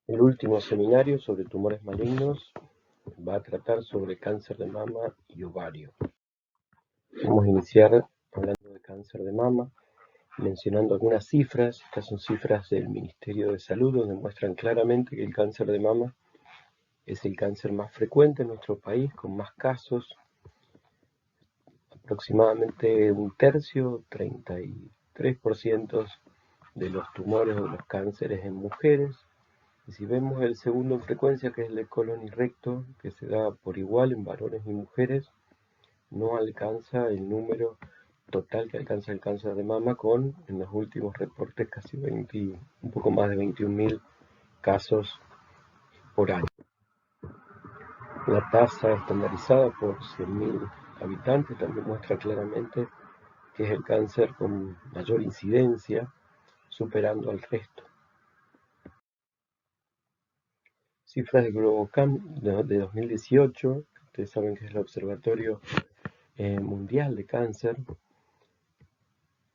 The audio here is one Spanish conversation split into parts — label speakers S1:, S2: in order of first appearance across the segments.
S1: El último seminario sobre tumores malignos va a tratar sobre cáncer de mama y ovario. Vamos a iniciar hablando de cáncer de mama, mencionando algunas cifras. Estas son cifras del Ministerio de Salud, donde muestran claramente que el cáncer de mama es el cáncer más frecuente en nuestro país, con más casos. Aproximadamente un tercio, 33% de los tumores o de los cánceres en mujeres. Y si vemos el segundo en frecuencia, que es el de colon y recto, que se da por igual en varones y mujeres, no alcanza el número total que alcanza el cáncer de mama, con en los últimos reportes casi un poco más de 21.000 casos por año. La tasa estandarizada por 100.000 habitantes también muestra claramente que es el cáncer con mayor incidencia, superando al resto. Cifras de Globocam de 2018, ustedes saben que es el Observatorio Mundial de Cáncer,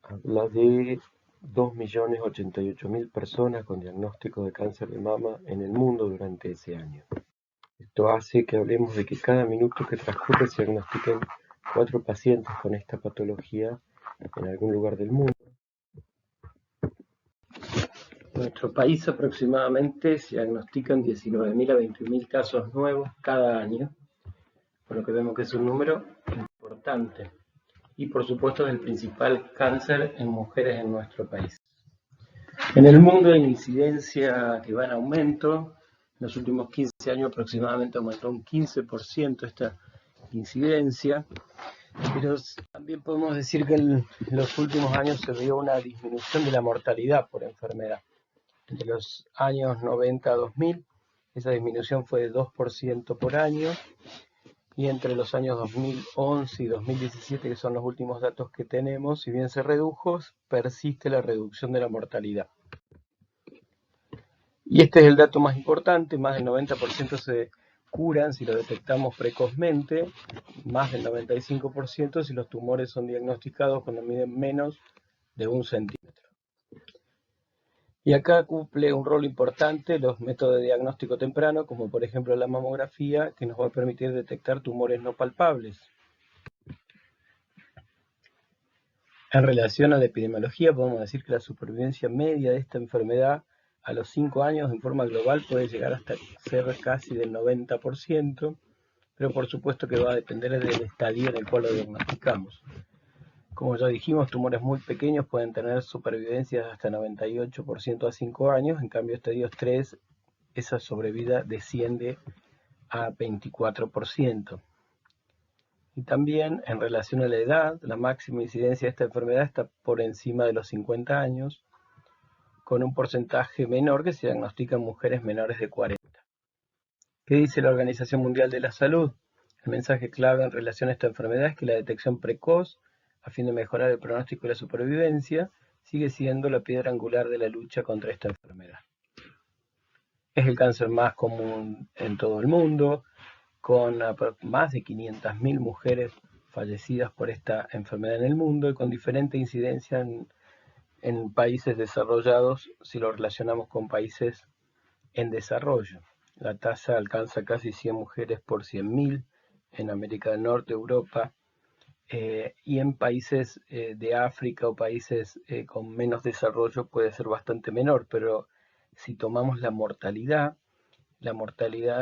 S1: habla de 2.088.000 personas con diagnóstico de cáncer de mama en el mundo durante ese año. Esto hace que hablemos de que cada minuto que transcurre se diagnostiquen 4 pacientes con esta patología en algún lugar del mundo. En nuestro país aproximadamente se diagnostican 19.000 a 21.000 casos nuevos cada año, por lo que vemos que es un número importante. Y por supuesto es el principal cáncer en mujeres en nuestro país. En el mundo hay una incidencia que va en aumento. En los últimos 15 años aproximadamente aumentó un 15% esta incidencia, pero también podemos decir que en los últimos años se vio una disminución de la mortalidad por enfermedad. Entre los años 90 a 2000, esa disminución fue de 2% por año, y entre los años 2011 y 2017, que son los últimos datos que tenemos, si bien se redujo, persiste la reducción de la mortalidad. Y este es el dato más importante: más del 90% se curan si lo detectamos precozmente, más del 95% si los tumores son diagnosticados cuando miden menos de 1 centímetro. Y acá cumple un rol importante los métodos de diagnóstico temprano, como por ejemplo la mamografía, que nos va a permitir detectar tumores no palpables. En relación a la epidemiología, podemos decir que la supervivencia media de esta enfermedad a los 5 años en forma global puede llegar hasta ser casi del 90%, pero por supuesto que va a depender del estadio en el cual lo diagnosticamos. Como ya dijimos, tumores muy pequeños pueden tener supervivencias hasta 98% a 5 años, en cambio estadios 3, esa sobrevida desciende a 24%. Y también en relación a la edad, la máxima incidencia de esta enfermedad está por encima de los 50 años, con un porcentaje menor que se diagnostica en mujeres menores de 40. ¿Qué dice la Organización Mundial de la Salud? El mensaje clave en relación a esta enfermedad es que la detección precoz, a fin de mejorar el pronóstico y la supervivencia, sigue siendo la piedra angular de la lucha contra esta enfermedad. Es el cáncer más común en todo el mundo, con más de 500.000 mujeres fallecidas por esta enfermedad en el mundo, y con diferente incidencia en países desarrollados si lo relacionamos con países en desarrollo. La tasa alcanza casi 100 mujeres por 100.000 en América del Norte, Europa, y en países de África o países con menos desarrollo puede ser bastante menor, pero si tomamos la mortalidad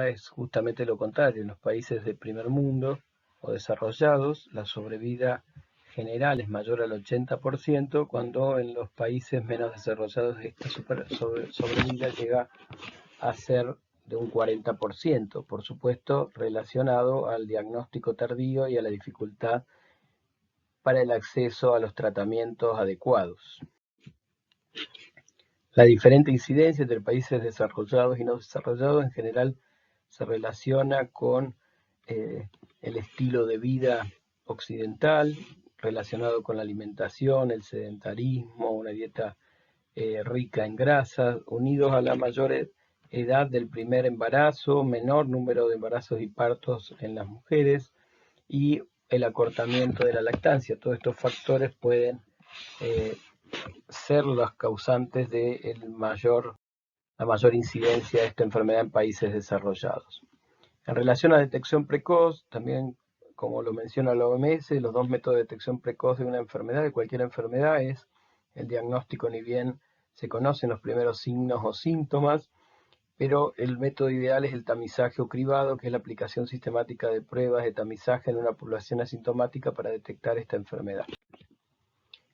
S1: es justamente lo contrario. En los países de primer mundo o desarrollados, la sobrevida general es mayor al 80%, cuando en los países menos desarrollados esta sobrevida llega a ser de un 40%, por supuesto relacionado al diagnóstico tardío y a la dificultad para el acceso a los tratamientos adecuados. La diferente incidencia entre países desarrollados y no desarrollados en general se relaciona con el estilo de vida occidental, relacionado con la alimentación, el sedentarismo, una dieta rica en grasas, unidos a la mayor edad del primer embarazo, menor número de embarazos y partos en las mujeres y el acortamiento de la lactancia. Todos estos factores pueden ser los causantes del mayor la mayor incidencia de esta enfermedad en países desarrollados. En relación a detección precoz, también como lo menciona la OMS, los dos métodos de detección precoz de una enfermedad, de cualquier enfermedad, es el diagnóstico, ni bien se conocen los primeros signos o síntomas, pero el método ideal es el tamizaje o cribado, que es la aplicación sistemática de pruebas de tamizaje en una población asintomática para detectar esta enfermedad.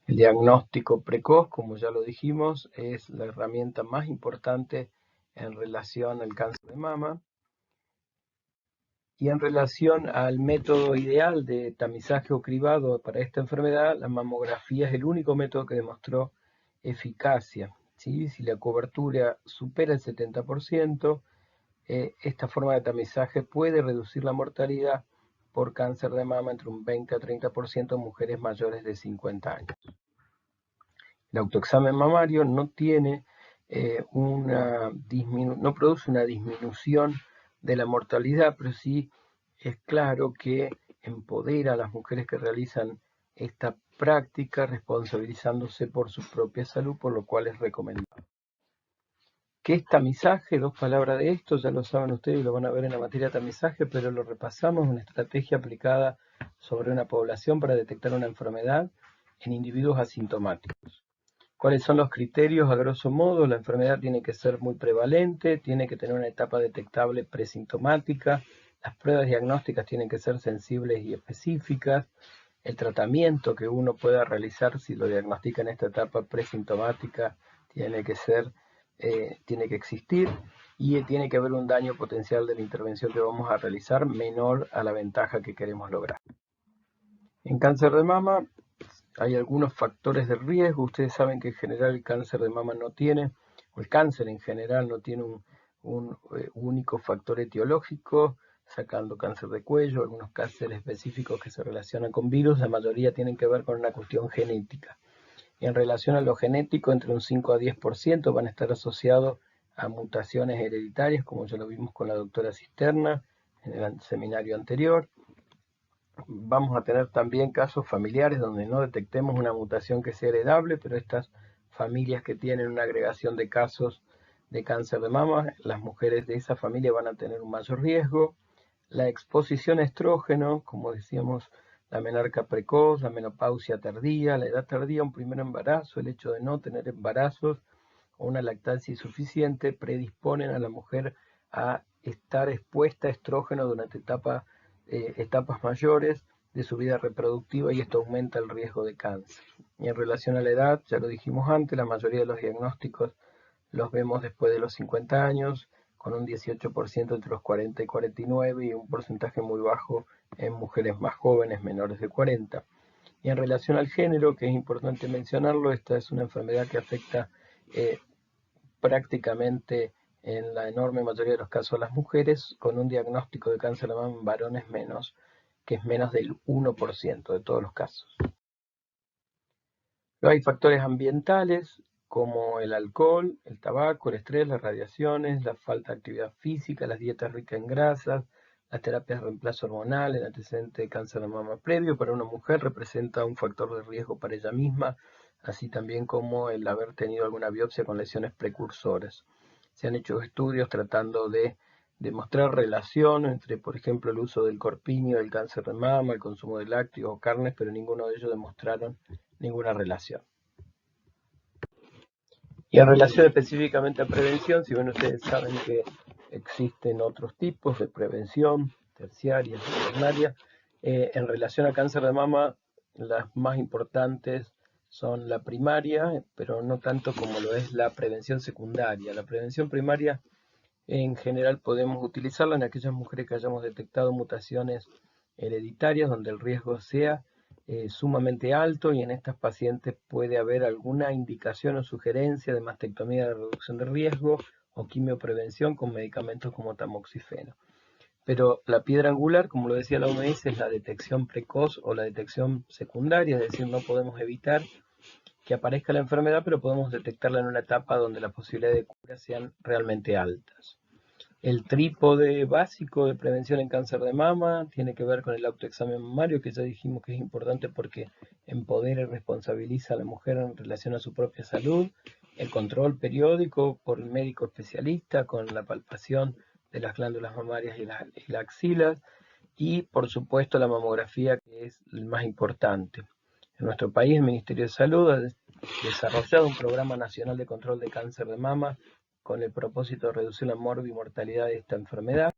S1: El diagnóstico precoz, como ya lo dijimos, es la herramienta más importante en relación al cáncer de mama. Y en relación al método ideal de tamizaje o cribado para esta enfermedad, la mamografía es el único método que demostró eficacia, ¿sí? Si la cobertura supera el 70%, esta forma de tamizaje puede reducir la mortalidad por cáncer de mama entre un 20 a 30% en mujeres mayores de 50 años. El autoexamen mamario no tiene no produce una disminución de la mortalidad, pero sí es claro que empodera a las mujeres que realizan esta práctica responsabilizándose por su propia salud, por lo cual es recomendable. ¿Qué es tamizaje? Dos palabras de esto, ya lo saben ustedes y lo van a ver en la materia de tamizaje, pero lo repasamos, una estrategia aplicada sobre una población para detectar una enfermedad en individuos asintomáticos. ¿Cuáles son los criterios? A grosso modo, la enfermedad tiene que ser muy prevalente, tiene que tener una etapa detectable presintomática, las pruebas diagnósticas tienen que ser sensibles y específicas, el tratamiento que uno pueda realizar si lo diagnostica en esta etapa presintomática tiene que existir y tiene que haber un daño potencial de la intervención que vamos a realizar menor a la ventaja que queremos lograr. En cáncer de mama hay algunos factores de riesgo. Ustedes saben que en general el cáncer de mama no tiene, o el cáncer en general no tiene un único factor etiológico, sacando cáncer de cuello, algunos cánceres específicos que se relacionan con virus, la mayoría tienen que ver con una cuestión genética. En relación a lo genético, entre un 5 a 10% van a estar asociados a mutaciones hereditarias, como ya lo vimos con la doctora Cisterna en el seminario anterior. Vamos a tener también casos familiares donde no detectemos una mutación que sea heredable, pero estas familias que tienen una agregación de casos de cáncer de mama, las mujeres de esa familia van a tener un mayor riesgo. La exposición a estrógeno, como decíamos, la menarca precoz, la menopausia tardía, la edad tardía, un primer embarazo, el hecho de no tener embarazos o una lactancia insuficiente predisponen a la mujer a estar expuesta a estrógeno durante etapas mayores de su vida reproductiva y esto aumenta el riesgo de cáncer. Y en relación a la edad, ya lo dijimos antes, la mayoría de los diagnósticos los vemos después de los 50 años, con un 18% entre los 40 y 49 y un porcentaje muy bajo en mujeres más jóvenes, menores de 40. Y en relación al género, que es importante mencionarlo, esta es una enfermedad que afecta prácticamente en la enorme mayoría de los casos a las mujeres, con un diagnóstico de cáncer de mama en varones menos, que es menos del 1% de todos los casos. Luego hay factores ambientales como el alcohol, el tabaco, el estrés, las radiaciones, la falta de actividad física, las dietas ricas en grasas, las terapias de reemplazo hormonal, el antecedente de cáncer de mama previo para una mujer representa un factor de riesgo para ella misma, así también como el haber tenido alguna biopsia con lesiones precursoras. Se han hecho estudios tratando de demostrar relación entre, por ejemplo, el uso del corpiño, el cáncer de mama, el consumo de lácteos o carnes, pero ninguno de ellos demostraron ninguna relación. Y en relación específicamente a prevención, si bien ustedes saben que existen otros tipos de prevención, terciaria, secundaria, en relación a cáncer de mama, las más importantes son la primaria, pero no tanto como lo es la prevención secundaria. La prevención primaria, en general, podemos utilizarla en aquellas mujeres que hayamos detectado mutaciones hereditarias, donde el riesgo sea sumamente alto y en estas pacientes puede haber alguna indicación o sugerencia de mastectomía de reducción de riesgo o quimioprevención con medicamentos como tamoxifeno. Pero la piedra angular, como lo decía la OMS, es la detección precoz o la detección secundaria, es decir, no podemos evitar que aparezca la enfermedad, pero podemos detectarla en una etapa donde las posibilidades de cura sean realmente altas. El trípode básico de prevención en cáncer de mama tiene que ver con el autoexamen mamario, que ya dijimos que es importante porque empodera y responsabiliza a la mujer en relación a su propia salud, el control periódico por el médico especialista con la palpación de las glándulas mamarias y las axilas, y por supuesto la mamografía, que es el más importante. En nuestro país el Ministerio de Salud ha desarrollado un programa nacional de control de cáncer de mama con el propósito de reducir la mortalidad de esta enfermedad.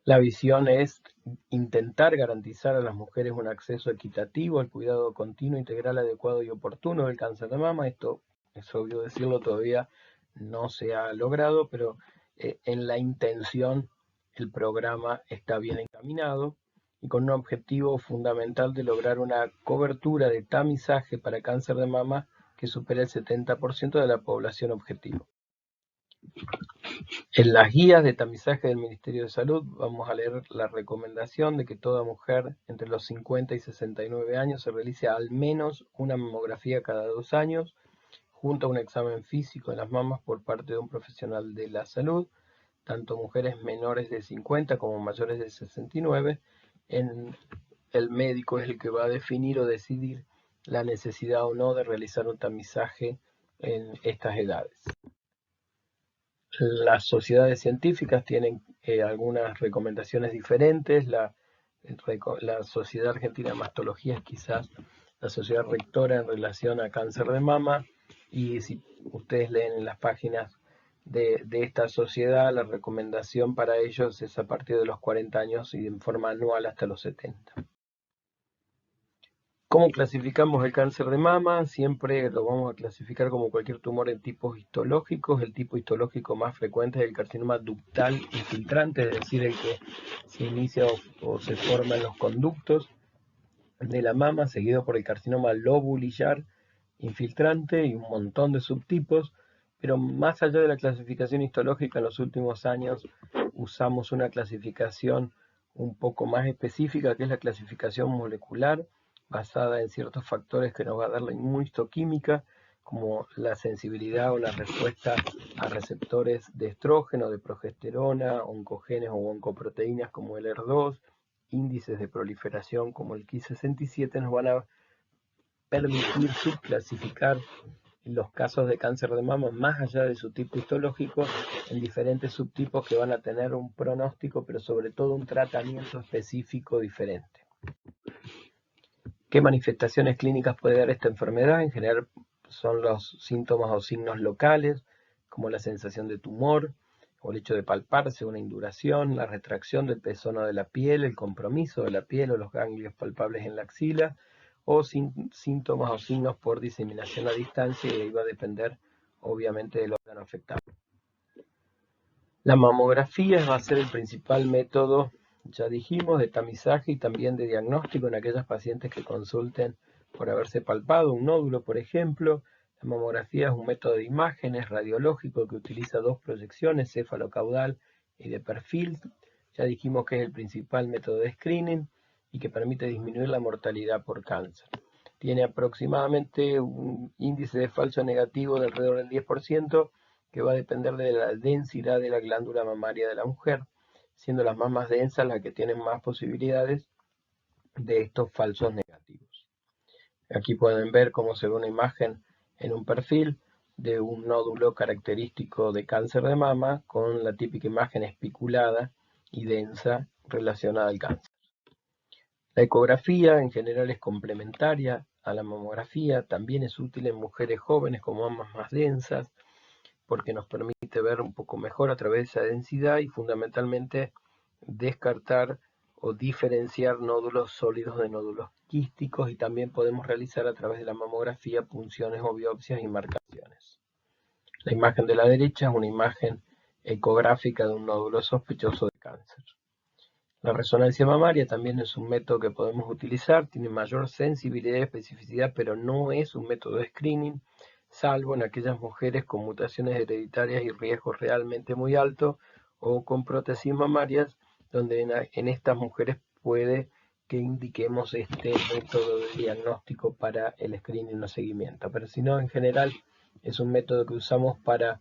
S1: La visión es intentar garantizar a las mujeres un acceso equitativo al cuidado continuo, integral, adecuado y oportuno del cáncer de mama. Esto es obvio decirlo, todavía no se ha logrado, pero en la intención el programa está bien encaminado y con un objetivo fundamental de lograr una cobertura de tamizaje para cáncer de mama que supere el 70% de la población objetivo. En las guías de tamizaje del Ministerio de Salud vamos a leer la recomendación de que toda mujer entre los 50 y 69 años se realice al menos una mamografía cada 2 años, junto a un examen físico de las mamas por parte de un profesional de la salud, tanto mujeres menores de 50 como mayores de 69. El médico es el que va a definir o decidir la necesidad o no de realizar un tamizaje en estas edades. Las sociedades científicas tienen algunas recomendaciones diferentes. La Sociedad Argentina de Mastología es quizás la sociedad rectora en relación a cáncer de mama, y si ustedes leen en las páginas de esta sociedad, la recomendación para ellos es a partir de los 40 años y en forma anual hasta los 70. ¿Cómo clasificamos el cáncer de mama? Siempre lo vamos a clasificar como cualquier tumor en tipos histológicos. El tipo histológico más frecuente es el carcinoma ductal infiltrante, es decir, el que se inicia o se forma en los conductos de la mama, seguido por el carcinoma lobulillar infiltrante y un montón de subtipos. Pero más allá de la clasificación histológica, en los últimos años usamos una clasificación un poco más específica, que es la clasificación molecular, basada en ciertos factores que nos va a dar la inmunistoquímica, como la sensibilidad o la respuesta a receptores de estrógeno, de progesterona, oncogenes o oncoproteínas como el ER2, índices de proliferación como el Ki67, nos van a permitir subclasificar los casos de cáncer de mama más allá de su tipo histológico en diferentes subtipos que van a tener un pronóstico, pero sobre todo un tratamiento específico diferente. ¿Qué manifestaciones clínicas puede dar esta enfermedad? En general son los síntomas o signos locales, como la sensación de tumor o el hecho de palparse, una induración, la retracción del pezón de la piel, el compromiso de la piel o los ganglios palpables en la axila, o síntomas o signos por diseminación a distancia, y ahí va a depender obviamente del órgano afectado. La mamografía va a ser el principal método, ya dijimos, de tamizaje y también de diagnóstico en aquellas pacientes que consulten por haberse palpado un nódulo, por ejemplo. La mamografía es un método de imágenes radiológico que utiliza dos proyecciones, cefalocaudal y de perfil. Ya dijimos que es el principal método de screening y que permite disminuir la mortalidad por cáncer. Tiene aproximadamente un índice de falso negativo de alrededor del 10%, que va a depender de la densidad de la glándula mamaria de la mujer, siendo las más densas las que tienen más posibilidades de estos falsos negativos. Aquí pueden ver cómo se ve una imagen en un perfil de un nódulo característico de cáncer de mama con la típica imagen espiculada y densa relacionada al cáncer. La ecografía en general es complementaria a la mamografía, también es útil en mujeres jóvenes con mamas más densas, porque nos permite ver un poco mejor a través de esa densidad y fundamentalmente descartar o diferenciar nódulos sólidos de nódulos quísticos, y también podemos realizar a través de la mamografía punciones o biopsias y marcaciones. La imagen de la derecha es una imagen ecográfica de un nódulo sospechoso de cáncer. La resonancia mamaria también es un método que podemos utilizar, tiene mayor sensibilidad y especificidad, pero no es un método de screening, salvo en aquellas mujeres con mutaciones hereditarias y riesgos realmente muy altos o con prótesis mamarias, donde en estas mujeres puede que indiquemos este método de diagnóstico para el screening o seguimiento. Pero si no, en general es un método que usamos para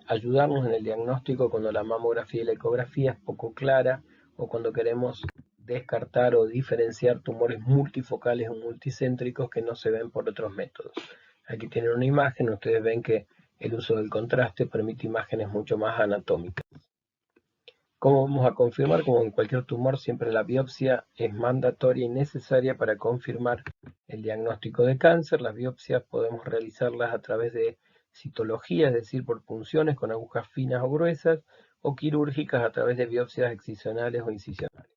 S1: ayudarnos en el diagnóstico cuando la mamografía y la ecografía es poco clara, o cuando queremos descartar o diferenciar tumores multifocales o multicéntricos que no se ven por otros métodos. Aquí tienen una imagen, ustedes ven que el uso del contraste permite imágenes mucho más anatómicas. ¿Cómo vamos a confirmar? Como en cualquier tumor, siempre la biopsia es mandatoria y necesaria para confirmar el diagnóstico de cáncer. Las biopsias podemos realizarlas a través de citología, es decir, por punciones con agujas finas o gruesas, o quirúrgicas a través de biopsias excisionales o incisionales.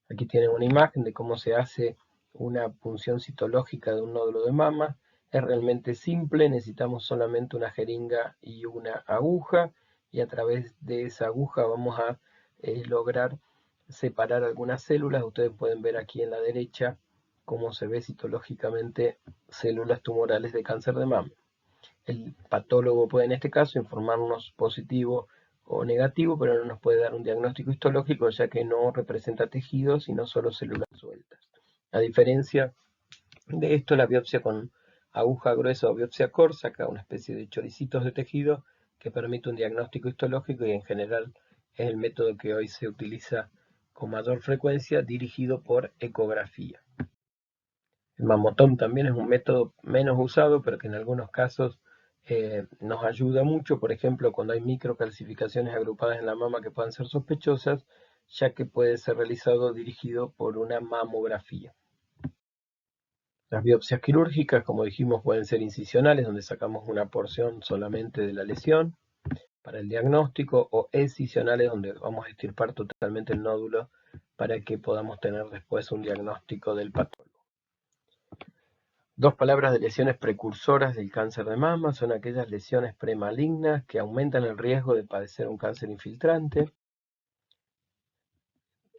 S1: Aquí tienen una imagen de cómo se hace una punción citológica de un nódulo de mama. Es realmente simple, necesitamos solamente una jeringa y una aguja, y a través de esa aguja vamos a lograr separar algunas células. Ustedes pueden ver aquí en la derecha cómo se ve citológicamente células tumorales de cáncer de mama. El patólogo puede en este caso informarnos positivo o negativo, pero no nos puede dar un diagnóstico histológico, ya que no representa tejidos, sino solo células sueltas. A diferencia de esto, la biopsia con aguja gruesa o biopsia core saca una especie de choricitos de tejido que permite un diagnóstico histológico, y en general es el método que hoy se utiliza con mayor frecuencia, dirigido por ecografía. El mamotón también es un método menos usado, pero que en algunos casos nos ayuda mucho, por ejemplo, cuando hay microcalcificaciones agrupadas en la mama que puedan ser sospechosas, ya que puede ser realizado dirigido por una mamografía. Las biopsias quirúrgicas, como dijimos, pueden ser incisionales, donde sacamos una porción solamente de la lesión para el diagnóstico, o excisionales, donde vamos a extirpar totalmente el nódulo para que podamos tener después un diagnóstico del patógeno. Dos palabras de lesiones precursoras del cáncer de mama son aquellas lesiones premalignas que aumentan el riesgo de padecer un cáncer infiltrante.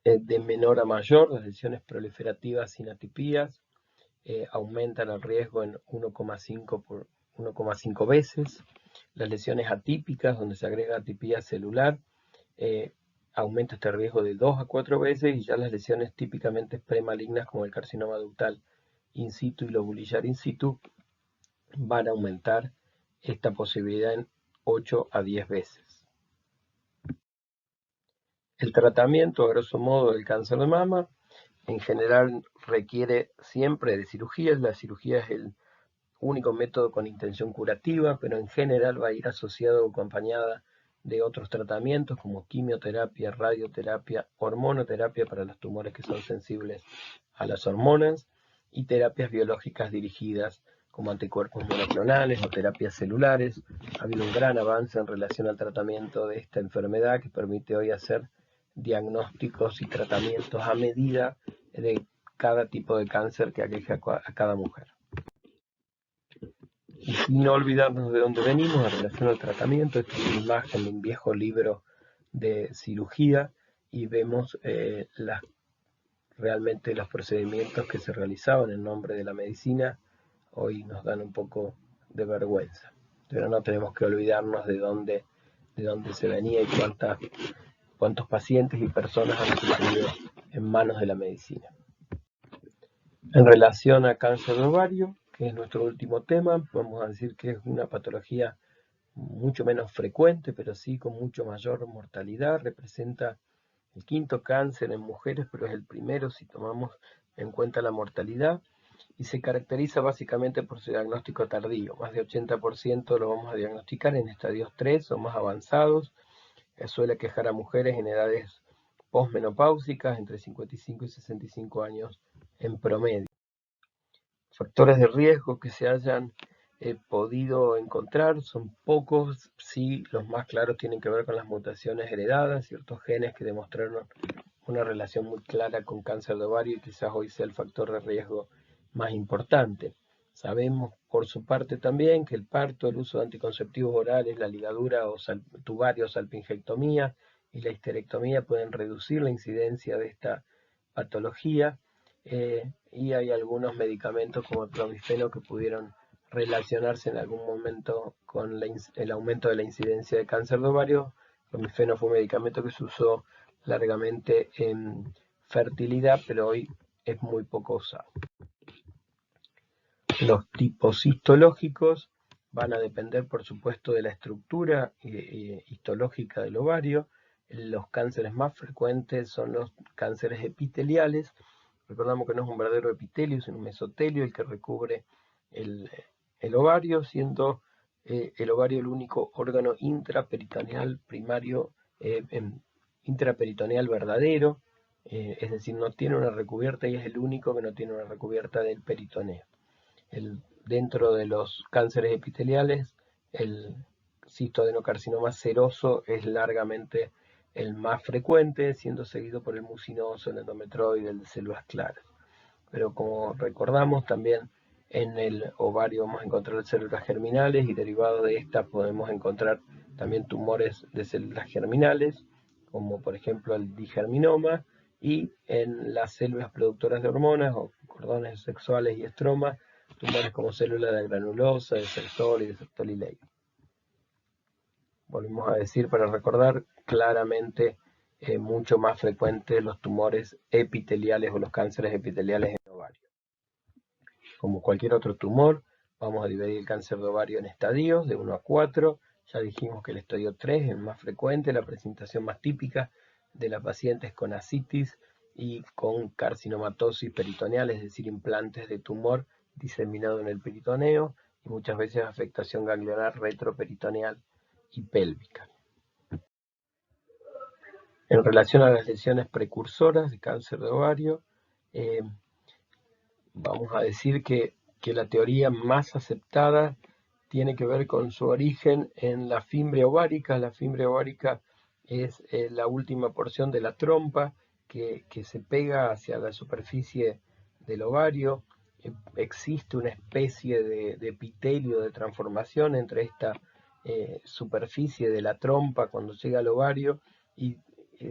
S1: De menor a mayor, las lesiones proliferativas sin atipías aumentan el riesgo en 1,5 veces. Las lesiones atípicas, donde se agrega atipía celular, aumenta este riesgo de 2 a 4 veces, y ya las lesiones típicamente premalignas, como el carcinoma ductal in situ y lobulillar in situ, van a aumentar esta posibilidad en 8 a 10 veces. El tratamiento, a grosso modo, del cáncer de mama, en general requiere siempre de cirugías. La cirugía es el único método con intención curativa, pero en general va a ir asociado o acompañada de otros tratamientos como quimioterapia, radioterapia, hormonoterapia para los tumores que son sensibles a las hormonas, y terapias biológicas dirigidas como anticuerpos monoclonales o terapias celulares. Ha habido un gran avance en relación al tratamiento de esta enfermedad, que permite hoy hacer diagnósticos y tratamientos a medida de cada tipo de cáncer que aqueja a cada mujer. Y sin olvidarnos de dónde venimos en relación al tratamiento, esta es una imagen de un viejo libro de cirugía, y vemos realmente los procedimientos que se realizaban en nombre de la medicina. Hoy nos dan un poco de vergüenza, pero no tenemos que olvidarnos de dónde se venía y cuántos pacientes y personas han sufrido en manos de la medicina. En relación a cáncer de ovario, que es nuestro último tema, podemos decir que es una patología mucho menos frecuente, pero sí con mucho mayor mortalidad. Representa el quinto cáncer en mujeres, pero es el primero si tomamos en cuenta la mortalidad, y se caracteriza básicamente por su diagnóstico tardío. Más de 80% lo vamos a diagnosticar en estadios 3 o más avanzados. Suele aquejar a mujeres en edades posmenopáusicas, entre 55 y 65 años en promedio. Factores de riesgo que se hayan podido encontrar son pocos. Sí, los más claros tienen que ver con las mutaciones heredadas, ciertos genes que demostraron una relación muy clara con cáncer de ovario, y quizás hoy sea el factor de riesgo más importante. Sabemos por su parte también que el parto, el uso de anticonceptivos orales, la ligadura o tubaria o salpingectomía y la histerectomía pueden reducir la incidencia de esta patología, y hay algunos medicamentos como el clomifeno que pudieron relacionarse en algún momento con el aumento de la incidencia de cáncer de ovario. El clomifeno fue un medicamento que se usó largamente en fertilidad, pero hoy es muy poco usado. Los tipos histológicos van a depender, por supuesto, de la estructura histológica del ovario. Los cánceres más frecuentes son los cánceres epiteliales. Recordamos que no es un verdadero epitelio, es un mesotelio el que recubre el el ovario, siendo el ovario el único órgano intraperitoneal primario, intraperitoneal verdadero, es decir, no tiene una recubierta y es el único que no tiene una recubierta del peritoneo. Dentro de los cánceres epiteliales, el cistoadenocarcinoma seroso es largamente el más frecuente, siendo seguido por el mucinoso, el endometrioide, el de células claras. Pero como recordamos, también en el ovario vamos a encontrar células germinales y derivado de estas podemos encontrar también tumores de células germinales, como por ejemplo el digerminoma, y en las células productoras de hormonas o cordones sexuales y estromas, tumores como células de granulosa, de Sertoli y de Sertoli-Leydig. Volvemos a decir para recordar claramente mucho más frecuentes los tumores epiteliales o los cánceres epiteliales en ovario. Como cualquier otro tumor, vamos a dividir el cáncer de ovario en estadios de 1 a 4. Ya dijimos que el estadio 3 es el más frecuente, la presentación más típica de la paciente es con ascitis y con carcinomatosis peritoneal, es decir, implantes de tumor diseminado en el peritoneo y muchas veces afectación ganglionar retroperitoneal y pélvica. En relación a las lesiones precursoras de cáncer de ovario, vamos a decir que la teoría más aceptada tiene que ver con su origen en la fimbria ovárica. La fimbria ovárica es la última porción de la trompa que se pega hacia la superficie del ovario. Existe una especie de epitelio de transformación entre esta superficie de la trompa cuando llega al ovario y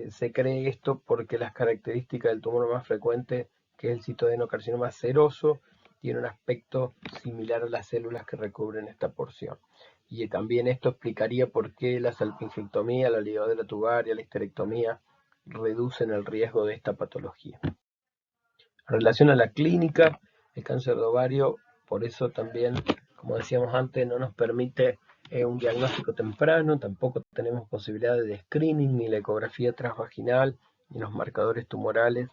S1: se cree esto porque las características del tumor más frecuente, que es el cistoadenocarcinoma seroso, tiene un aspecto similar a las células que recubren esta porción. Y también esto explicaría por qué la salpingectomía, la ligadura tubaria, la histerectomía reducen el riesgo de esta patología. En relación a la clínica, el cáncer de ovario, por eso también, como decíamos antes, no nos permite un diagnóstico temprano, tampoco tenemos posibilidades de screening, ni la ecografía transvaginal, ni los marcadores tumorales.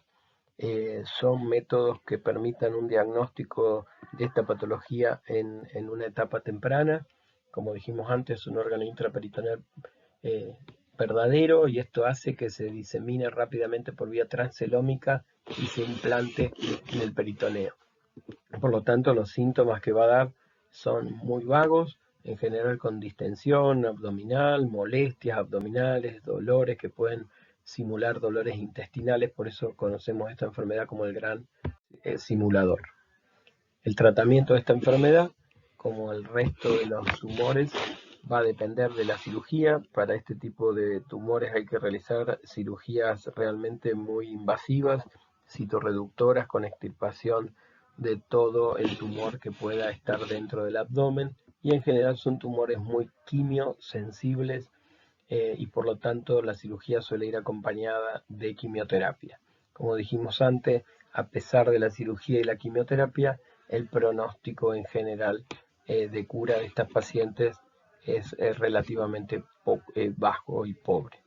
S1: Son métodos que permitan un diagnóstico de esta patología en una etapa temprana. Como dijimos antes, es un órgano intraperitoneal verdadero y esto hace que se disemine rápidamente por vía transcelómica y se implante en el peritoneo. Por lo tanto, los síntomas que va a dar son muy vagos, en general con distensión abdominal, molestias abdominales, dolores que pueden simular dolores intestinales, por eso conocemos esta enfermedad como el gran simulador. El tratamiento de esta enfermedad, como el resto de los tumores, va a depender de la cirugía. Para este tipo de tumores hay que realizar cirugías realmente muy invasivas, citorreductoras con extirpación de todo el tumor que pueda estar dentro del abdomen y en general son tumores muy quimiosensibles y por lo tanto la cirugía suele ir acompañada de quimioterapia. Como dijimos antes, a pesar de la cirugía y la quimioterapia, el pronóstico en general de cura de estas pacientes es relativamente bajo y pobre.